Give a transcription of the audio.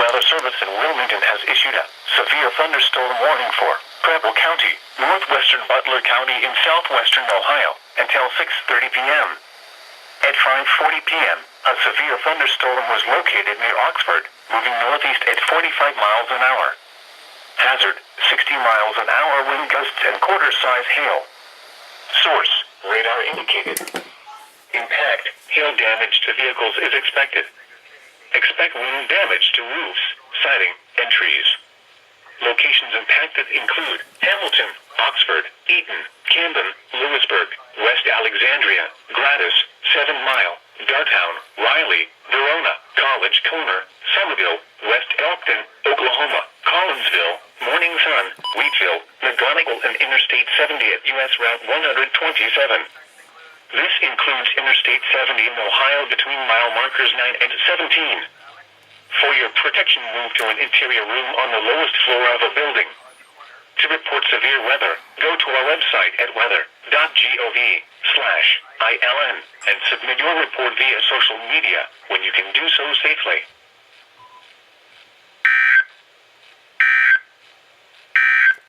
Weather Service in Wilmington has issued a severe thunderstorm warning for Preble County, northwestern Butler County in southwestern Ohio, until 6:30 p.m. At 5:40 p.m., a severe thunderstorm was located near Oxford, moving northeast at 45 miles an hour. Hazard, 60 miles an hour wind gusts and quarter-size hail. Source, radar indicated. Impact, hail damage to vehicles is expected. Expect wind damage to roofs, siding, and trees. Locations impacted include Hamilton, Oxford, Eaton, Camden, Lewisburg, West Alexandria, Gladys, 7 Mile, Dartown, Riley, Verona, College Corner, Somerville, West Elkton, Oklahoma, Collinsville, Morning Sun, Wheatville, McGonigal, and Interstate 70 at U.S. Route 127. This includes Interstate 70 in Ohio between mile markers 9 and 17. For your protection, move to an interior room on the lowest floor of a building. To report severe weather, go to our website at weather.gov/ILN and submit your report via social media when you can do so safely.